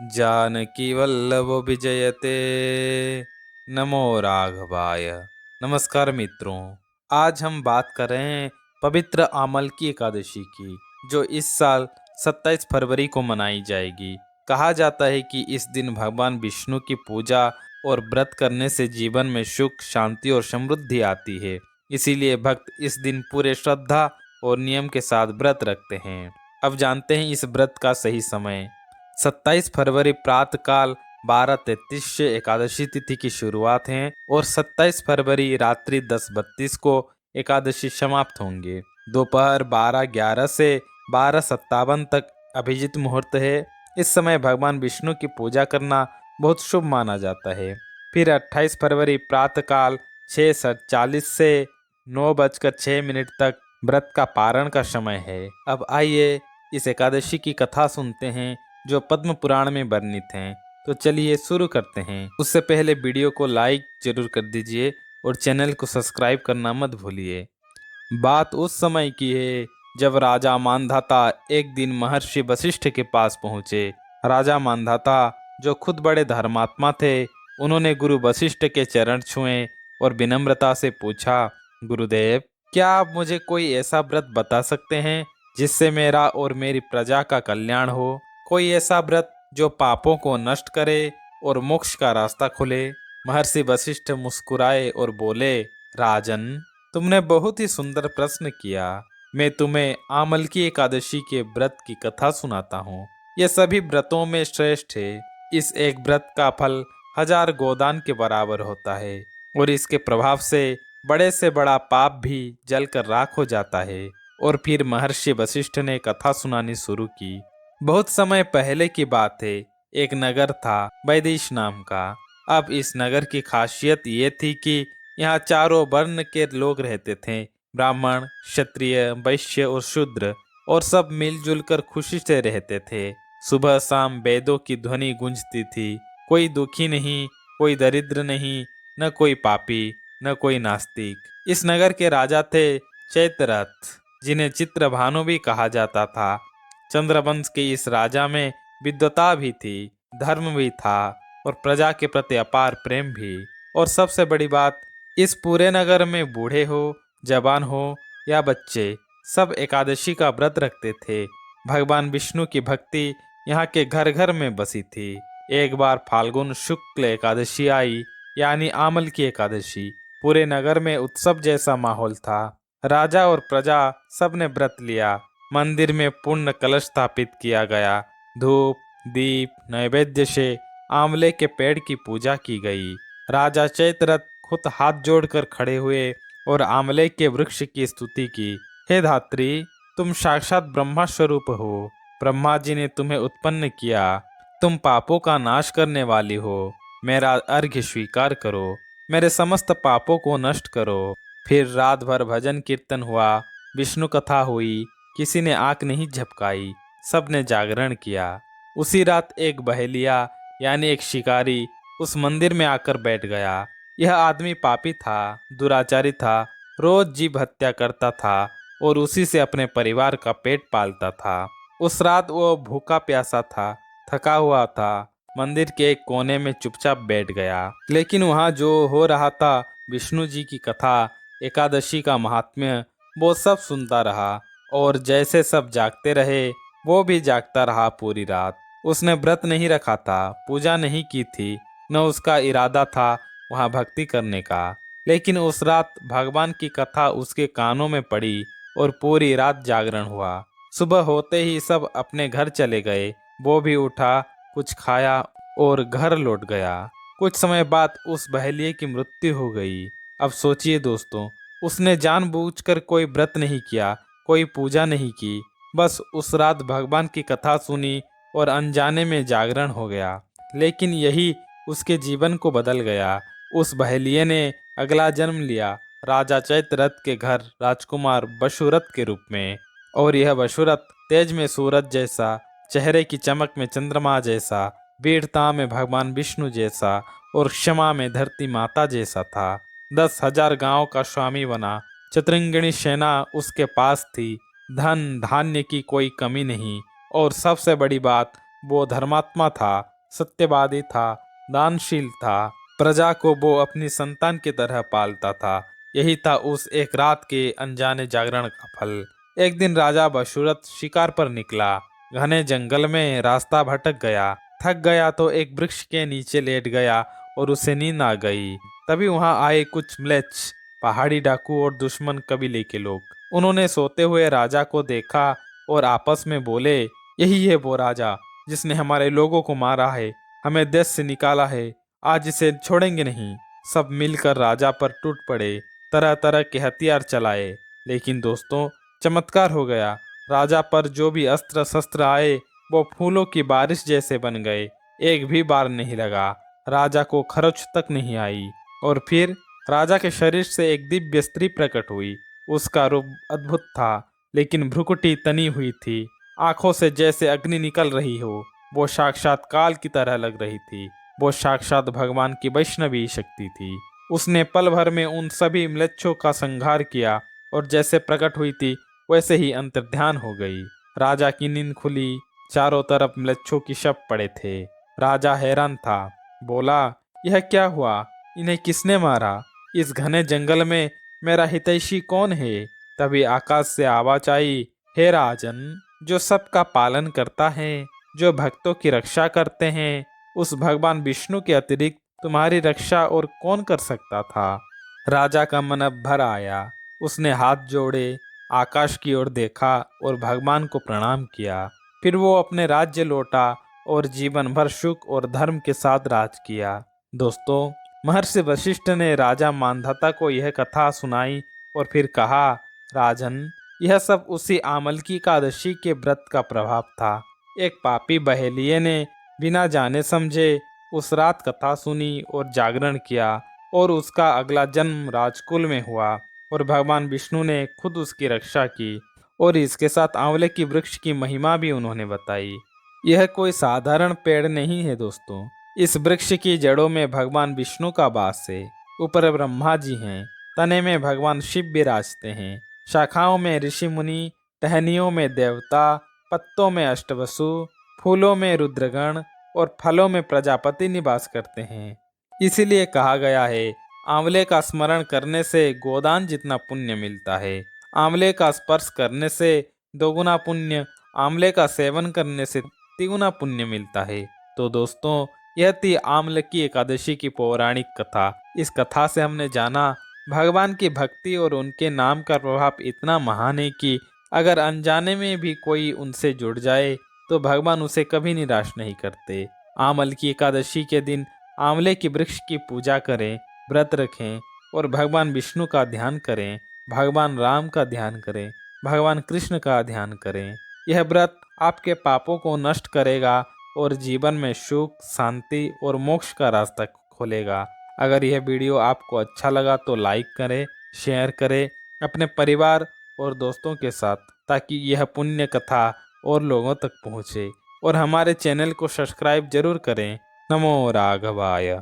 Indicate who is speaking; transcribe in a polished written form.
Speaker 1: जानकी वल्लभ विजयते। नमो राघवाय। नमस्कार मित्रों, आज हम बात कर रहे हैं पवित्र आमल की एकादशी की, जो इस साल 27 फरवरी को मनाई जाएगी। कहा जाता है कि इस दिन भगवान विष्णु की पूजा और व्रत करने से जीवन में सुख, शांति और समृद्धि आती है। इसीलिए भक्त इस दिन पूरे श्रद्धा और नियम के साथ व्रत रखते हैं। अब जानते हैं इस व्रत का सही समय। 27 फरवरी प्रातःकाल 12:33 से एकादशी तिथि की शुरुआत है और 27 फरवरी रात्रि 10:32 को एकादशी समाप्त होंगे। दोपहर 12:11 से 12:57 तक अभिजित मुहूर्त है। इस समय भगवान विष्णु की पूजा करना बहुत शुभ माना जाता है। फिर 28 फरवरी प्रातःकाल 6:40 से 9:06 तक व्रत का पारण का समय है। अब आइए इस एकादशी की कथा सुनते हैं, जो पद्म पुराण में वर्णित हैं। तो चलिए शुरू करते हैं। उससे पहले वीडियो को लाइक जरूर कर दीजिए और चैनल को सब्सक्राइब करना मत भूलिए। बात उस समय की है जब राजा मांधाता एक दिन महर्षि वशिष्ठ के पास पहुँचे। राजा मांधाता, जो खुद बड़े धर्मात्मा थे, उन्होंने गुरु वशिष्ठ के चरण छुए और विनम्रता से पूछा, गुरुदेव, क्या आप मुझे कोई ऐसा व्रत बता सकते हैं जिससे मेरा और मेरी प्रजा का कल्याण हो? कोई ऐसा व्रत जो पापों को नष्ट करे और मोक्ष का रास्ता खोले। महर्षि वशिष्ठ मुस्कुराए और बोले, राजन, तुमने बहुत ही सुंदर प्रश्न किया। मैं तुम्हें आमल की एकादशी के व्रत की कथा सुनाता हूँ। यह सभी व्रतों में श्रेष्ठ है। इस एक व्रत का फल 1000 गोदान के बराबर होता है और इसके प्रभाव से बड़ा पाप भी जलकर राख हो जाता है। और फिर महर्षि वशिष्ठ ने कथा सुनानी शुरू की। बहुत समय पहले की बात है। एक नगर था वैदेश नाम का। अब इस नगर की खासियत ये थी कि यहाँ चारों वर्ण के लोग रहते थे, ब्राह्मण, क्षत्रिय, वैश्य और शूद्र, और सब मिलजुल कर खुशी से रहते थे। सुबह शाम वेदों की ध्वनि गूंजती थी। कोई दुखी नहीं, कोई दरिद्र नहीं, न कोई पापी, न कोई नास्तिक। इस नगर के राजा थे चैत्ररथ, जिन्हें चित्रभानु भी कहा जाता था। चंद्रवंश के इस राजा में विद्वता भी थी, धर्म भी था और प्रजा के प्रति अपार प्रेम भी। और सबसे बड़ी बात, इस पूरे नगर में बूढ़े हो, जवान हो या बच्चे, सब एकादशी का व्रत रखते थे। भगवान विष्णु की भक्ति यहाँ के घर घर में बसी थी। एक बार फाल्गुन शुक्ल एकादशी आई, यानी आमल की एकादशी। पूरे नगर में उत्सव जैसा माहौल था। राजा और प्रजा सब ने व्रत लिया। मंदिर में पूर्ण कलश स्थापित किया गया। धूप, दीप, नैवेद्य से आंवले के पेड़ की पूजा की गई। राजा चैत्ररथ खुद हाथ जोड़कर खड़े हुए और आंवले के वृक्ष की स्तुति की। हे धात्री, तुम साक्षात ब्रह्मा स्वरूप हो। ब्रह्मा जी ने तुम्हें उत्पन्न किया। तुम पापों का नाश करने वाली हो। मेरा अर्घ्य स्वीकार करो। मेरे समस्त पापों को नष्ट करो। फिर रात भर भजन कीर्तन हुआ, विष्णु कथा हुई। किसी ने आंख नहीं झपकाई, सबने जागरण किया। उसी रात एक बहेलिया, यानी एक शिकारी, उस मंदिर में आकर बैठ गया। यह आदमी पापी था, दुराचारी था, रोज जीव हत्या करता था और उसी से अपने परिवार का पेट पालता था। उस रात वो भूखा प्यासा था, थका हुआ था। मंदिर के एक कोने में चुपचाप बैठ गया। लेकिन वहाँ जो हो रहा था, विष्णु जी की कथा, एकादशी का महात्म्य, वो सब सुनता रहा। और जैसे सब जागते रहे, वो भी जागता रहा पूरी रात। उसने व्रत नहीं रखा था, पूजा नहीं की थी, न उसका इरादा था वहाँ भक्ति करने का। लेकिन उस रात भगवान की कथा उसके कानों में पड़ी और पूरी रात जागरण हुआ। सुबह होते ही सब अपने घर चले गए। वो भी उठा, कुछ खाया और घर लौट गया। कुछ समय बाद उस बहेलिये की मृत्यु हो गई। अब सोचिए दोस्तों, उसने जानबूझकर कोई व्रत नहीं किया, कोई पूजा नहीं की, बस उस रात भगवान की कथा सुनी और अनजाने में जागरण हो गया। लेकिन यही उसके जीवन को बदल गया। उस बहेलिये ने अगला जन्म लिया राजा चैत्ररथ के घर राजकुमार वशुरथ के रूप में। और यह वशुरथ तेज में सूरज जैसा, चेहरे की चमक में चंद्रमा जैसा, वीरता में भगवान विष्णु जैसा और क्षमा में धरती माता जैसा था। 10,000 गांव का स्वामी बना। चतुरंगिणी सेना उसके पास थी। धन धान्य की कोई कमी नहीं। और सबसे बड़ी बात, वो धर्मात्मा था, सत्यवादी था, दानशील था। प्रजा को वो अपनी संतान की तरह पालता था। यही था उस एक रात के अनजाने जागरण का फल। एक दिन राजा बशुरत शिकार पर निकला। घने जंगल में रास्ता भटक गया। थक गया तो एक वृक्ष के नीचे लेट गया और उसे नींद आ गई। तभी वहां आए कुछ म्लेच्छ, पहाड़ी डाकू और दुश्मन कबीले के लोग। उन्होंने सोते हुए राजा को देखा और आपस में बोले, यही है वो राजा जिसने हमारे लोगों को मारा है, हमें देश से निकाला है। आज इसे छोड़ेंगे नहीं। सब मिलकर राजा पर टूट पड़े, तरह तरह के हथियार चलाए। लेकिन दोस्तों, चमत्कार हो गया। राजा पर जो भी अस्त्र शस्त्र आए वो फूलों की बारिश जैसे बन गए। एक भी बार नहीं लगा। राजा को खरोच तक नहीं आई। और फिर राजा के शरीर से एक दिव्य स्त्री प्रकट हुई। उसका रूप अद्भुत था, लेकिन भ्रुकुटी तनी हुई थी। आंखों से जैसे अग्नि निकल रही हो। वो साक्षात काल की तरह लग रही थी। वो साक्षात भगवान की वैष्णवी शक्ति थी। उसने पल भर में उन सभी म्लेच्छों का संहार किया और जैसे प्रकट हुई थी वैसे ही अंतर्ध्यान हो गई। राजा की नींद खुली। चारों तरफ म्लेच्छों की शव पड़े थे। राजा हैरान था। बोला, यह क्या हुआ? इन्हें किसने मारा? इस घने जंगल में मेरा हितैषी कौन है? तभी आकाश से आवाज आई, हे राजन, जो सबका पालन करता है, जो भक्तों की रक्षा करते हैं, उस भगवान विष्णु के अतिरिक्त तुम्हारी रक्षा और कौन कर सकता था? राजा का मन अब भर आया। उसने हाथ जोड़े, आकाश की ओर देखा और भगवान को प्रणाम किया। फिर वो अपने राज्य लौटा और जीवन भर सुख और धर्म के साथ राज किया। दोस्तों, महर्षि वशिष्ठ ने राजा मांधाता को यह कथा सुनाई और फिर कहा, राजन, यह सब उसी आमलकी एकादशी के व्रत का प्रभाव था। एक पापी बहेलिये ने बिना जाने समझे उस रात कथा सुनी और जागरण किया, और उसका अगला जन्म राजकुल में हुआ और भगवान विष्णु ने खुद उसकी रक्षा की। और इसके साथ आंवले की वृक्ष की महिमा भी उन्होंने बताई। यह कोई साधारण पेड़ नहीं है दोस्तों। इस वृक्ष की जड़ों में भगवान विष्णु का वास है। ऊपर ब्रह्मा जी हैं। तने में भगवान शिव विराजते हैं। शाखाओं में ऋषि मुनि, टहनियों में देवता, पत्तों में अष्टवसु, फूलों में रुद्रगण और फलों में प्रजापति निवास करते हैं। इसीलिए कहा गया है, आंवले का स्मरण करने से गोदान जितना पुण्य मिलता है। आंवले का स्पर्श करने से दोगुना पुण्य, आंवले का सेवन करने से तिगुना पुण्य मिलता है। तो दोस्तों, यह थी आम्ल की एकादशी की पौराणिक कथा। इस कथा से हमने जाना, भगवान की भक्ति और उनके नाम का प्रभाव इतना महान है कि अगर अनजाने में भी कोई उनसे जुड़ जाए तो भगवान उसे कभी निराश नहीं करते। आमल की एकादशी के दिन आंवले की वृक्ष की पूजा करें, व्रत रखें और भगवान विष्णु का ध्यान करें, भगवान राम का ध्यान करें, भगवान कृष्ण का ध्यान करें। यह व्रत आपके पापों को नष्ट करेगा और जीवन में सुख, शांति और मोक्ष का रास्ता खोलेगा। अगर यह वीडियो आपको अच्छा लगा तो लाइक करें, शेयर करें अपने परिवार और दोस्तों के साथ, ताकि यह पुण्य कथा और लोगों तक पहुँचे। और हमारे चैनल को सब्सक्राइब जरूर करें। नमो राघवाय।